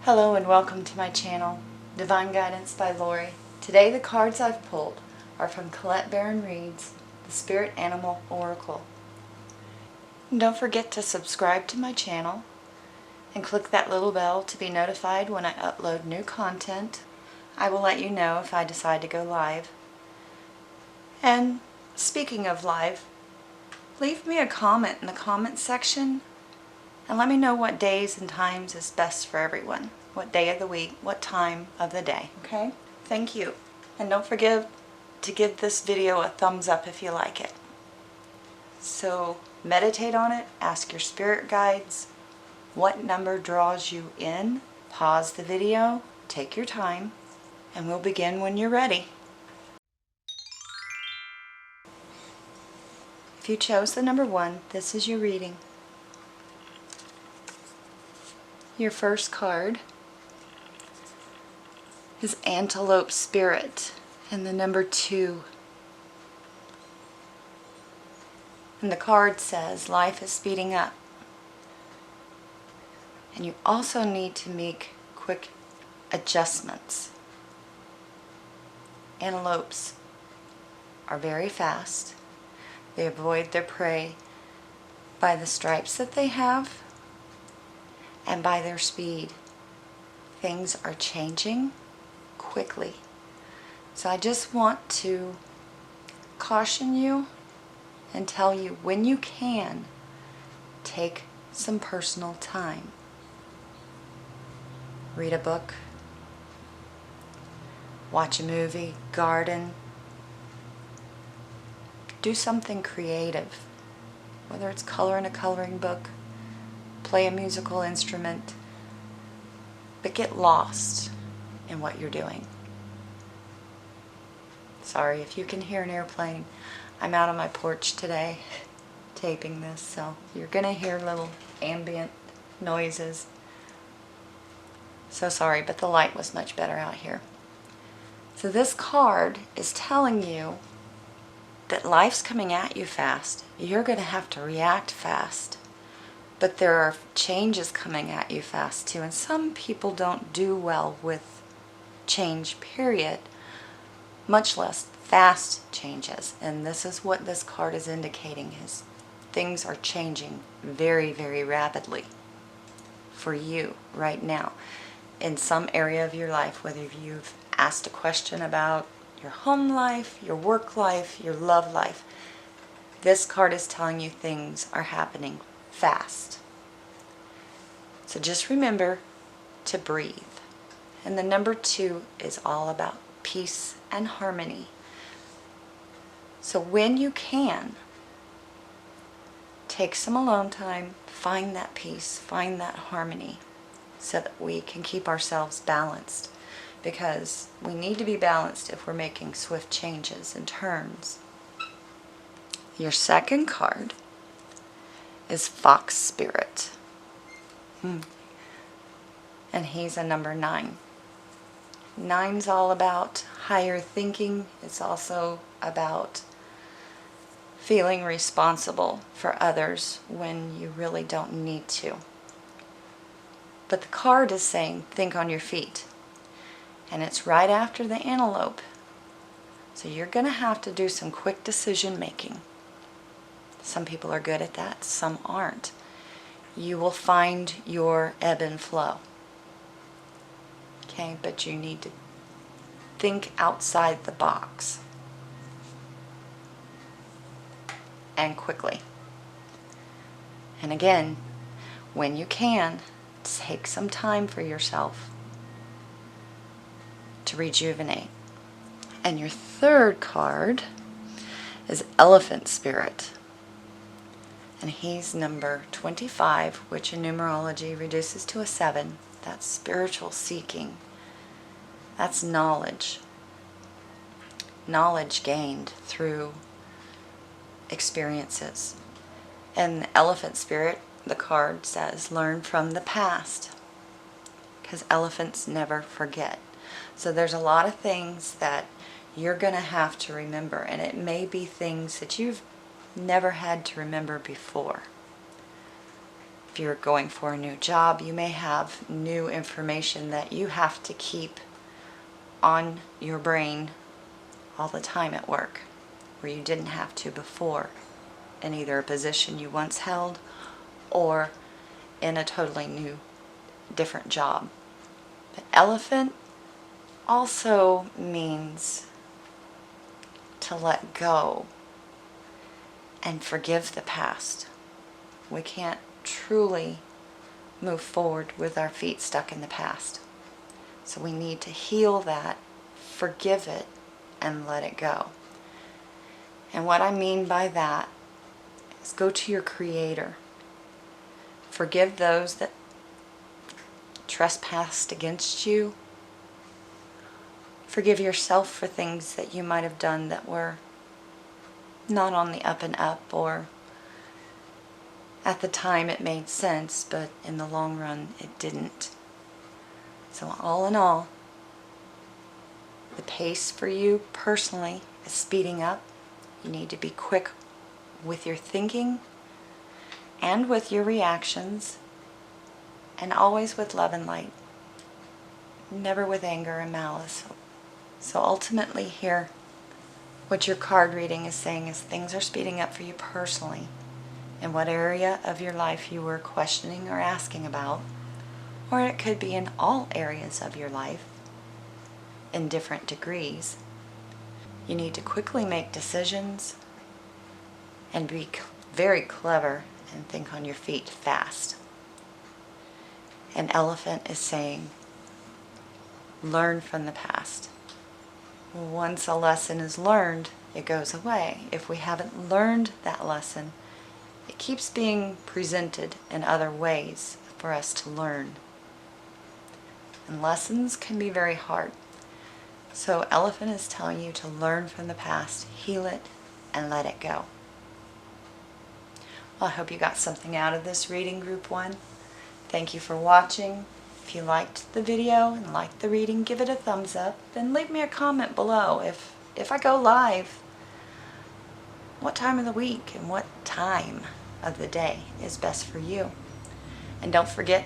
Hello and welcome to my channel, Divine Guidance by Lori. Today the cards I've pulled are from Collette Baron Reid's The Spirit Animal Oracle. And don't forget to subscribe to my channel and click that little bell to be notified when I upload new content. I will let you know if I decide to go live. And speaking of live, leave me a comment in the comment section and let me know what days and times is best for everyone. What day of the week, what time of the day, okay? Thank you. And don't forget to give this video a thumbs up if you like it. So meditate on it, ask your spirit guides what number draws you in. Pause the video, take your time, and we'll begin when you're ready. If you chose the number 1, this is your reading. Your first card is Antelope Spirit and the number 2. And the card says life is speeding up. And you also need to make quick adjustments. Antelopes are very fast. They avoid their prey by the stripes that they have and by their speed. Things are changing quickly. So I just want to caution you and tell you, when you can, take some personal time. Read a book, watch a movie, garden, do something creative, whether it's color in a coloring book, play a musical instrument, but get lost in what you're doing. Sorry if you can hear an airplane. I'm out on my porch today taping this, so you're gonna hear little ambient noises. So sorry, but the light was much better out here. So this card is telling you that life's coming at you fast. You're gonna have to react fast. But there are changes coming at you fast too, and some people don't do well with change, period, much less fast changes. And this is what this card is indicating, is things are changing very, very rapidly for you right now in some area of your life, whether you've asked a question about your home life, your work life, your love life. This card is telling you things are happening fast. So just remember to breathe. And the number 2 is all about peace and harmony. So when you can, take some alone time, find that peace, find that harmony, so that we can keep ourselves balanced. Because we need to be balanced if we're making swift changes and turns. Your second card is Fox Spirit. And he's a number 9. 9's all about higher thinking. It's also about feeling responsible for others when you really don't need to. But the card is saying think on your feet. And it's right after the antelope. So you're going to have to do some quick decision making. Some people are good at that, some aren't. You will find your ebb and flow. Okay, but you need to think outside the box. And quickly. And again, when you can, take some time for yourself to rejuvenate. And your third card is Elephant Spirit. And he's number 25, which in numerology reduces to a 7. That's spiritual seeking. That's knowledge. Knowledge gained through experiences. And the Elephant Spirit, the card says, learn from the past. Because elephants never forget. So there's a lot of things that you're going to have to remember. And it may be things that you've never had to remember before. If you're going for a new job, you may have new information that you have to keep on your brain all the time at work, where you didn't have to before in either a position you once held or in a totally new, different job. The elephant also means to let go and forgive the past. We can't truly move forward with our feet stuck in the past. So we need to heal that, forgive it, and let it go. And what I mean by that is go to your Creator. Forgive those that trespassed against you. Forgive yourself for things that you might have done that were not on the up and up, or at the time it made sense, but in the long run it didn't. So all in all, the pace for you personally is speeding up. You need to be quick with your thinking and with your reactions, and always with love and light, never with anger and malice. So ultimately here, what your card reading is saying is things are speeding up for you personally in what area of your life you were questioning or asking about, or it could be in all areas of your life in different degrees. You need to quickly make decisions and be very clever and think on your feet fast. An elephant is saying, learn from the past. Once a lesson is learned, it goes away. If we haven't learned that lesson, it keeps being presented in other ways for us to learn. And lessons can be very hard. So elephant is telling you to learn from the past, heal it, and let it go. Well, I hope you got something out of this reading, Group 1. Thank you for watching. If you liked the video and liked the reading, give it a thumbs up and leave me a comment below. If I go live, what time of the week and what time of the day is best for you. And don't forget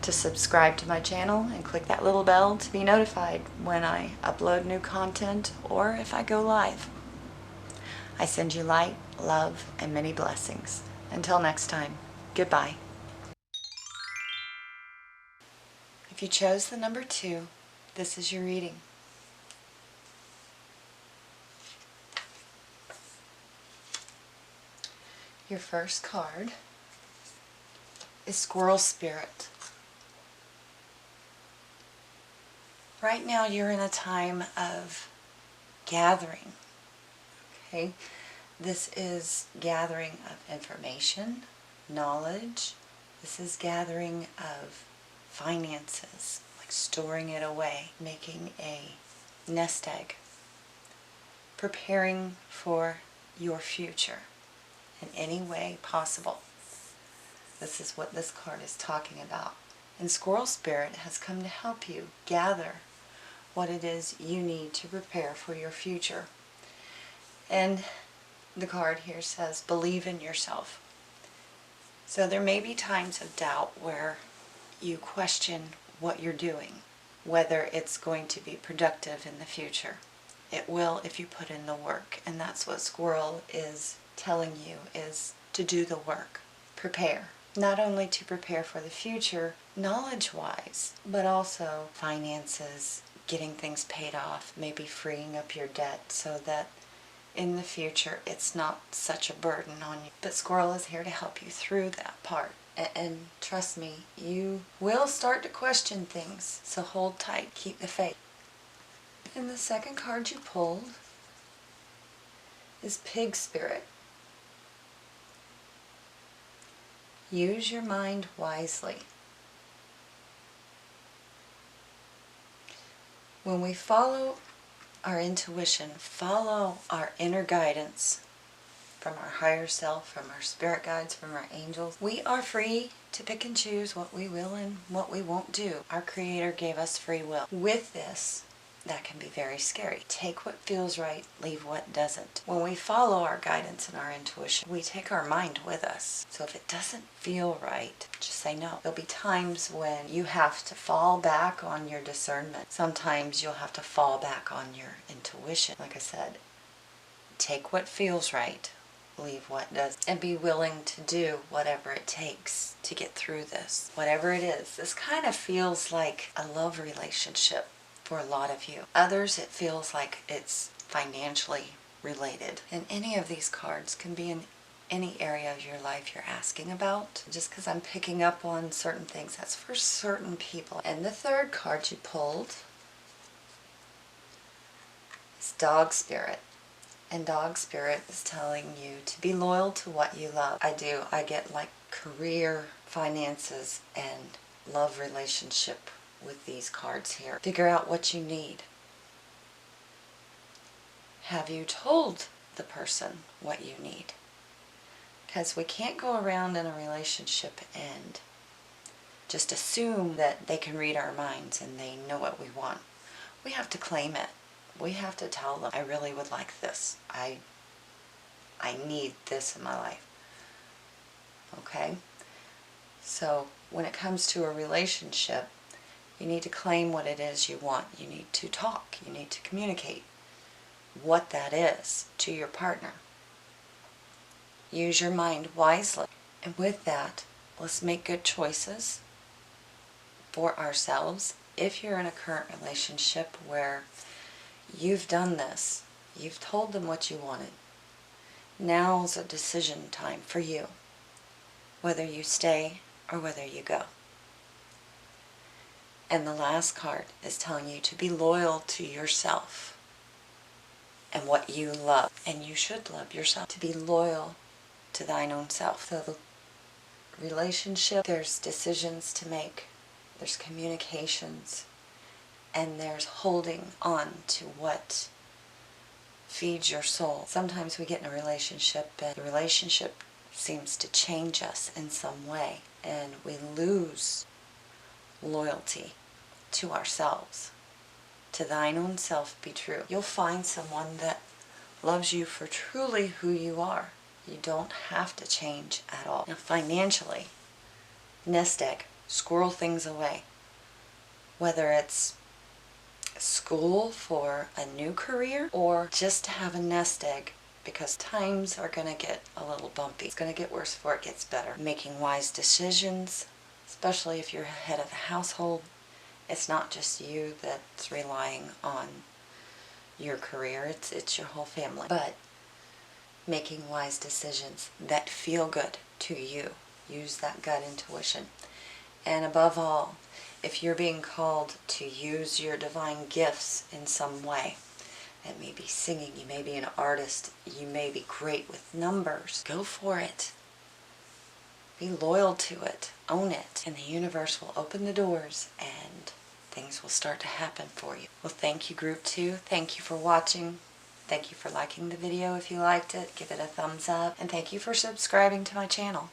to subscribe to my channel and click that little bell to be notified when I upload new content or if I go live. I send you light, love, and many blessings. Until next time, goodbye. If you chose the number 2, this is your reading. Your first card is Squirrel Spirit. Right now you're in a time of gathering. Okay? This is gathering of information, knowledge. This is gathering of finances, like storing it away, making a nest egg, preparing for your future in any way possible. This is what this card is talking about. And Squirrel Spirit has come to help you gather what it is you need to prepare for your future. And the card here says, believe in yourself. So there may be times of doubt where you question what you're doing, whether it's going to be productive in the future. It will if you put in the work, and that's what Squirrel is telling you, is to do the work. Prepare. Not only to prepare for the future, knowledge-wise, but also finances, getting things paid off, maybe freeing up your debt so that in the future it's not such a burden on you. But Squirrel is here to help you through that part. And trust me, you will start to question things, so hold tight, keep the faith. And the second card you pulled is Pig Spirit. Use your mind wisely. When we follow our intuition, follow our inner guidance from our higher self, from our spirit guides, from our angels, we are free to pick and choose what we will and what we won't do. Our Creator gave us free will. With this, that can be very scary. Take what feels right, leave what doesn't. When we follow our guidance and our intuition, we take our mind with us. So if it doesn't feel right, just say no. There'll be times when you have to fall back on your discernment. Sometimes you'll have to fall back on your intuition. Like I said, take what feels right, leave what doesn't, and be willing to do whatever it takes to get through this. Whatever it is, this kind of feels like a love relationship for a lot of you. Others, it feels like it's financially related. And any of these cards can be in any area of your life you're asking about. Just because I'm picking up on certain things, that's for certain people. And the third card you pulled is Dog Spirit. And Dog Spirit is telling you to be loyal to what you love. I get like career, finances, and love relationship with these cards here. Figure out what you need. Have you told the person what you need? Because we can't go around in a relationship and just assume that they can read our minds and they know what we want. We have to claim it. We have to tell them, I really would like this. I need this in my life. Okay? So when it comes to a relationship, you need to claim what it is you want. You need to talk. You need to communicate what that is to your partner. Use your mind wisely. And with that, let's make good choices for ourselves. If you're in a current relationship where you've done this, you've told them what you wanted, now's a decision time for you, whether you stay or whether you go. And the last card is telling you to be loyal to yourself and what you love. And you should love yourself. To be loyal to thine own self. So the relationship, there's decisions to make, there's communications, and there's holding on to what feeds your soul. Sometimes we get in a relationship and the relationship seems to change us in some way, and we lose loyalty to ourselves. To thine own self be true. You'll find someone that loves you for truly who you are. You don't have to change at all. Now financially, nest egg, squirrel things away. Whether it's school for a new career or just to have a nest egg, because times are going to get a little bumpy. It's going to get worse before it gets better. Making wise decisions, especially if you're head of the household. It's not just you that's relying on your career, it's your whole family. But making wise decisions that feel good to you. Use that gut intuition. And above all, if you're being called to use your divine gifts in some way, that may be singing, you may be an artist, you may be great with numbers, go for it. Be loyal to it, own it, and the universe will open the doors and things will start to happen for you. Well, thank you, Group 2. Thank you for watching. Thank you for liking the video if you liked it. Give it a thumbs up. And thank you for subscribing to my channel.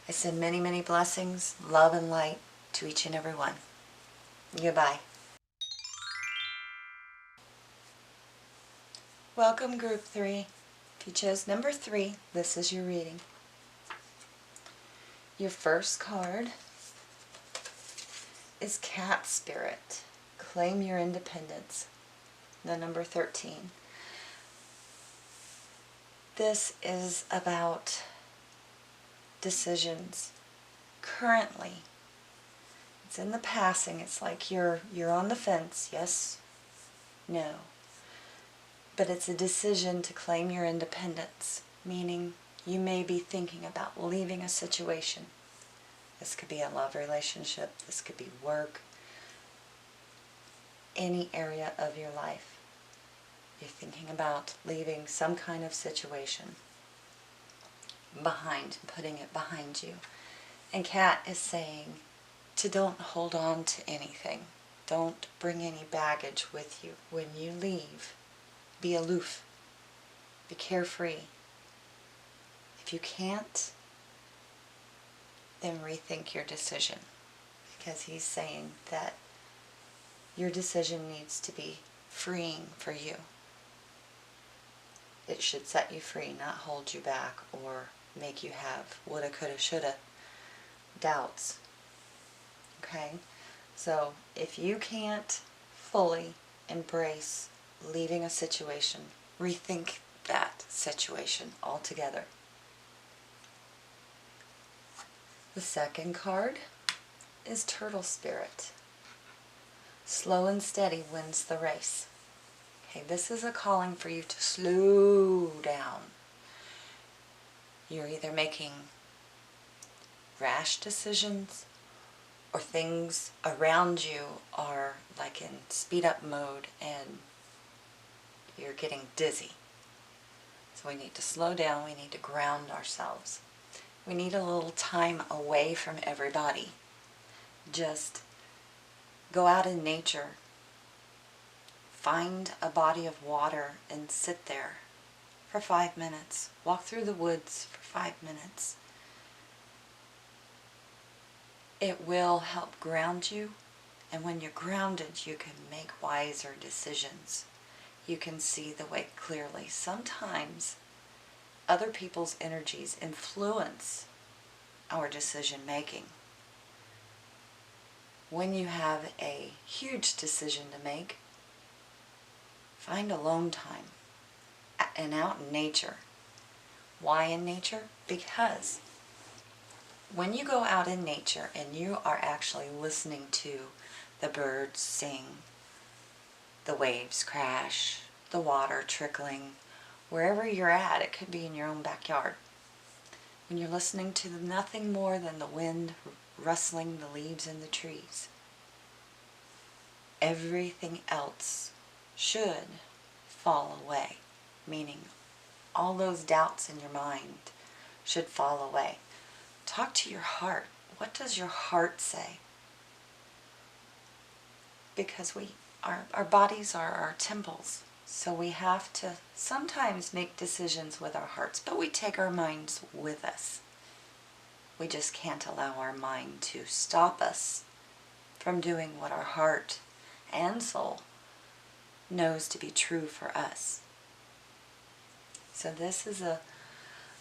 I send many, many blessings, love, and light to each and every one. Goodbye. Welcome, Group 3. If you chose number 3, this is your reading. Your first card is Cat Spirit. Claim your independence. The number 13. This is about decisions. Currently, it's in the passing. It's like you're on the fence. Yes, no. But it's a decision to claim your independence, meaning you may be thinking about leaving a situation. This could be a love relationship. This could be work. Any area of your life. You're thinking about leaving some kind of situation behind, putting it behind you. And Kat is saying to don't hold on to anything. Don't bring any baggage with you. When you leave, be aloof. Be carefree. If you can't, then rethink your decision. Because he's saying that Your decision needs to be freeing for you. It should set you free, not hold you back or make you have woulda, coulda, shoulda doubts. Okay? So if you can't fully embrace leaving a situation, rethink that situation altogether. The second card is Turtle Spirit. Slow and steady wins the race. Okay, this is a calling for you to slow down. You're either making rash decisions or things around you are like in speed up mode and you're getting dizzy. So we need to slow down, we need to ground ourselves. We need a little time away from everybody. Just go out in nature. Find a body of water and sit there for 5 minutes. Walk through the woods for 5 minutes. It will help ground you, and when you're grounded, you can make wiser decisions. You can see the way clearly. Sometimes other people's energies influence our decision making. When you have a huge decision to make, find alone time and out in nature. Why in nature? Because when you go out in nature and you are actually listening to the birds sing, the waves crash, the water trickling, wherever you're at, it could be in your own backyard. When you're listening to nothing more than the wind rustling the leaves in the trees, everything else should fall away, meaning all those doubts in your mind should fall away. Talk to your heart. What does your heart say? Because our bodies are our temples, so we have to sometimes make decisions with our hearts, but we take our minds with us. We just can't allow our mind to stop us from doing what our heart and soul knows to be true for us. So this is a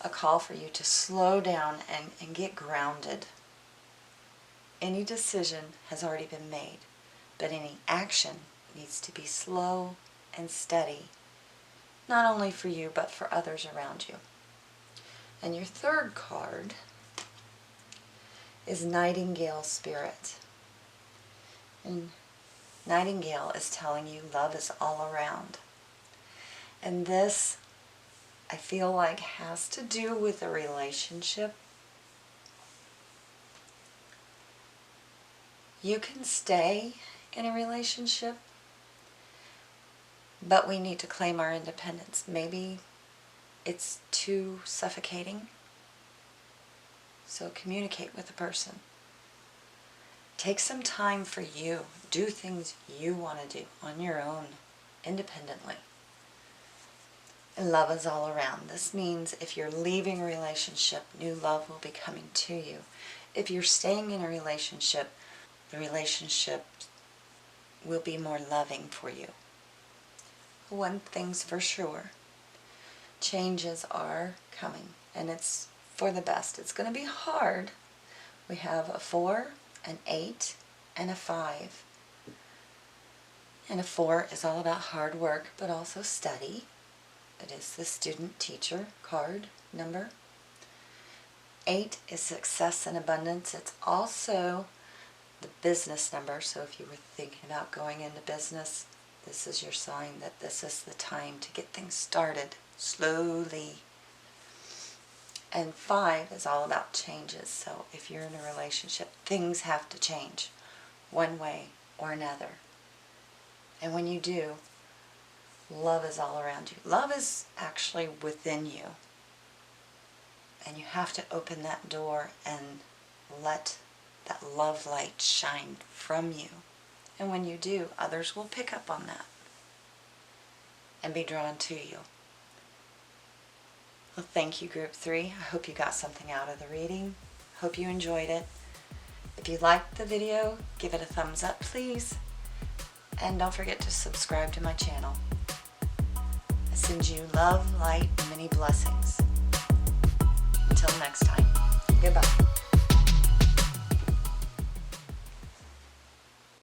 call for you to slow down and get grounded. Any decision has already been made, but any action needs to be slow and steady, not only for you, but for others around you. And your third card is Nightingale Spirit. And Nightingale is telling you love is all around. And this, I feel like, has to do with a relationship. You can stay in a relationship, but we need to claim our independence. Maybe it's too suffocating. So communicate with the person. Take some time for you. Do things you want to do on your own, independently. And love is all around. This means if you're leaving a relationship, new love will be coming to you. If you're staying in a relationship, the relationship will be more loving for you. One thing's for sure, changes are coming, and it's for the best. It's going to be hard. We have a 4, an 8, and a 5. And a 4 is all about hard work, but also study. It is the student-teacher card number. 8 is success and abundance. It's also the business number, so if you were thinking about going into business, this is your sign that this is the time to get things started slowly. And 5 is all about changes. So if you're in a relationship, things have to change one way or another. And when you do, love is all around you. Love is actually within you. And you have to open that door and let that love light shine from you. And when you do, others will pick up on that and be drawn to you. Well, thank you, Group 3. I hope you got something out of the reading. Hope you enjoyed it. If you liked the video, give it a thumbs up, please. And don't forget to subscribe to my channel. I send you love, light, and many blessings. Until next time, goodbye.